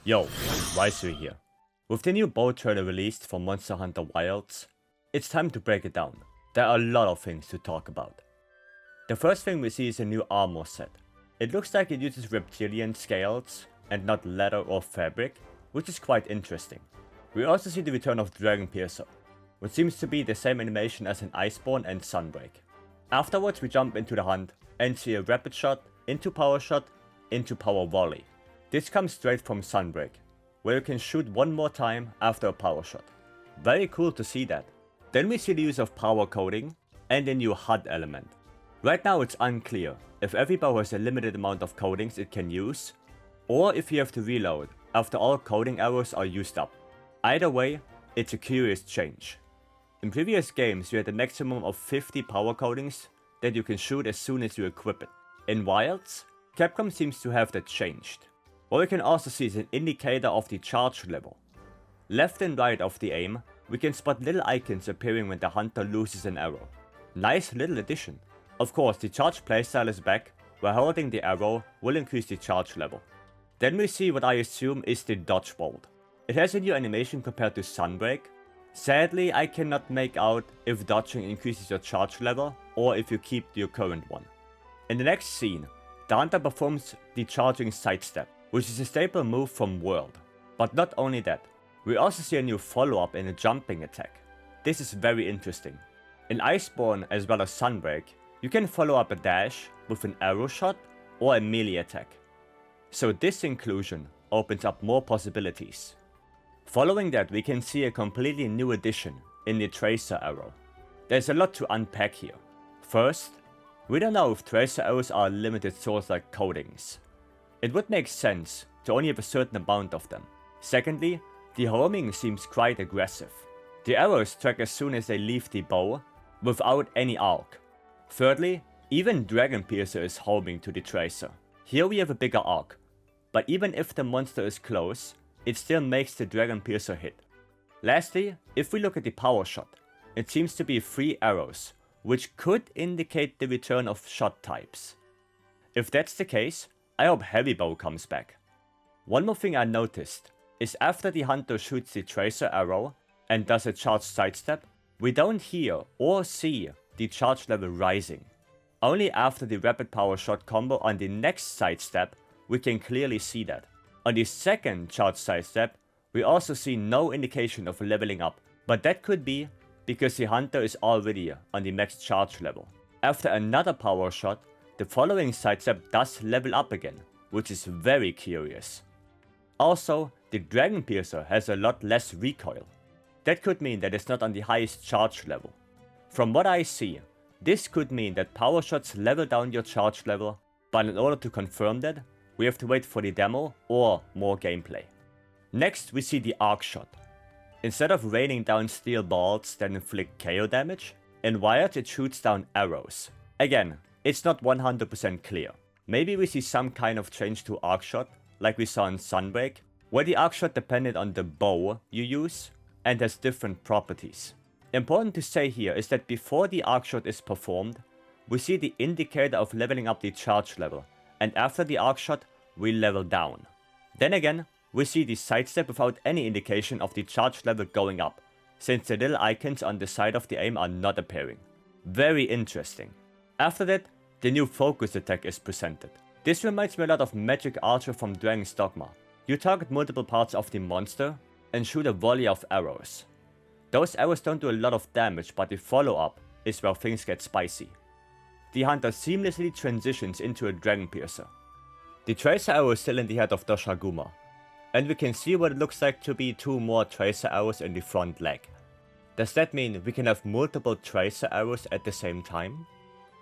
Yo, Vycery here. With the new bow trailer released for Monster Hunter Wilds, it's time to break it down. There are a lot of things to talk about. The first thing we see is a new armor set. It looks like it uses reptilian scales and not leather or fabric, which is quite interesting. We also see the return of Dragon Piercer, which seems to be the same animation as in Iceborne and Sunbreak. Afterwards we jump into the hunt and see a rapid shot, into power shot, into power volley. This comes straight from Sunbreak, where you can shoot one more time after a power shot. Very cool to see that. Then we see the use of power coding and a new HUD element. Right now it's unclear if every bow has a limited amount of codings it can use, or if you have to reload after all coding arrows are used up. Either way, it's a curious change. In previous games you had a maximum of 50 power codings that you can shoot as soon as you equip it. In Wilds, Capcom seems to have that changed. What we can also see is an indicator of the charge level. Left and right of the aim, we can spot little icons appearing when the hunter loses an arrow. Nice little addition. Of course, the charge playstyle is back, where holding the arrow will increase the charge level. Then we see what I assume is the dodge bolt. It has a new animation compared to Sunbreak. Sadly, I cannot make out if dodging increases your charge level or if you keep your current one. In the next scene, the hunter performs the charging sidestep, which is a staple move from World. But not only that, we also see a new follow-up in a jumping attack. This is very interesting. In Iceborne as well as Sunbreak, you can follow up a dash with an arrow shot or a melee attack. So this inclusion opens up more possibilities. Following that, we can see a completely new addition in the Tracer arrow. There's a lot to unpack here. First, we don't know if Tracer arrows are a limited source like codings. It would make sense to only have a certain amount of them. Secondly, the homing seems quite aggressive. The arrows track as soon as they leave the bow, without any arc. Thirdly, even Dragon Piercer is homing to the Tracer. Here we have a bigger arc, but even if the monster is close, it still makes the Dragon Piercer hit. Lastly, if we look at the power shot, it seems to be 3 arrows, which could indicate the return of shot types. If that's the case, I hope Heavy Bow comes back. One more thing I noticed is after the hunter shoots the Tracer arrow and does a charge sidestep, we don't hear or see the charge level rising. Only after the rapid power shot combo on the next sidestep, we can clearly see that. On the second charge sidestep, we also see no indication of leveling up, but that could be because the hunter is already on the max charge level. After another power shot, the following sidestep does level up again, which is very curious. Also, the Dragon Piercer has a lot less recoil. That could mean that it's not on the highest charge level. From what I see, this could mean that power shots level down your charge level, but in order to confirm that, we have to wait for the demo or more gameplay. Next we see the arc shot. Instead of raining down steel balls that inflict KO damage, in Wired it shoots down arrows. Again, it's not 100% clear. Maybe we see some kind of change to arc shot, like we saw in Sunbreak, where the arc shot depended on the bow you use and has different properties. Important to say here is that before the arc shot is performed, we see the indicator of leveling up the charge level, and after the arc shot, we level down. Then again, we see the sidestep without any indication of the charge level going up, since the little icons on the side of the aim are not appearing. Very interesting. After that, the new focus attack is presented. This reminds me a lot of Magic Archer from Dragon's Dogma. You target multiple parts of the monster and shoot a volley of arrows. Those arrows don't do a lot of damage, but the follow-up is where things get spicy. The hunter seamlessly transitions into a Dragon Piercer. The Tracer arrow is still in the head of Doshaguma, and we can see what it looks like to be 2 more Tracer arrows in the front leg. Does that mean we can have multiple Tracer arrows at the same time?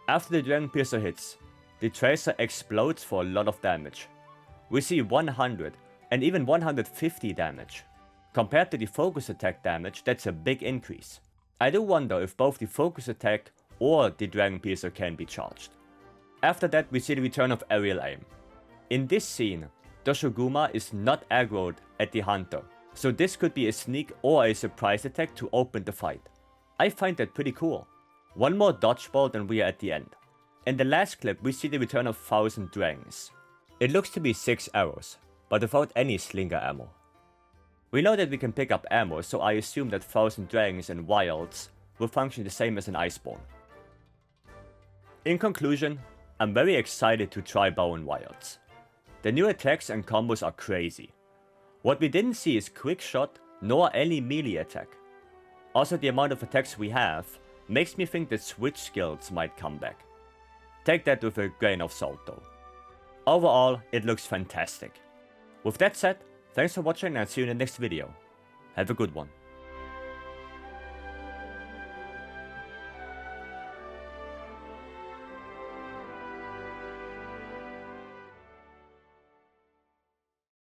After the Dragon Piercer hits, the Tracer explodes for a lot of damage. We see 100 and even 150 damage. Compared to the focus attack damage, that's a big increase. I do wonder if both the focus attack or the Dragon Piercer can be charged. After that we see the return of aerial aim. In this scene, Doshaguma is not aggroed at the hunter, so this could be a sneak or a surprise attack to open the fight. I find that pretty cool. One more dodge bolt and we are at the end. In the last clip we see the return of 1000 dragons. It looks to be 6 arrows, but without any slinger ammo. We know that we can pick up ammo, so I assume that Thousand Dragons and Wilds will function the same as an Iceborne. In conclusion, I'm very excited to try Bow and Wilds. The new attacks and combos are crazy. What we didn't see is quick shot nor any melee attack. Also, the amount of attacks we have makes me think that switch skills might come back. Take that with a grain of salt though. Overall, it looks fantastic. With that said, thanks for watching and I'll see you in the next video. Have a good one.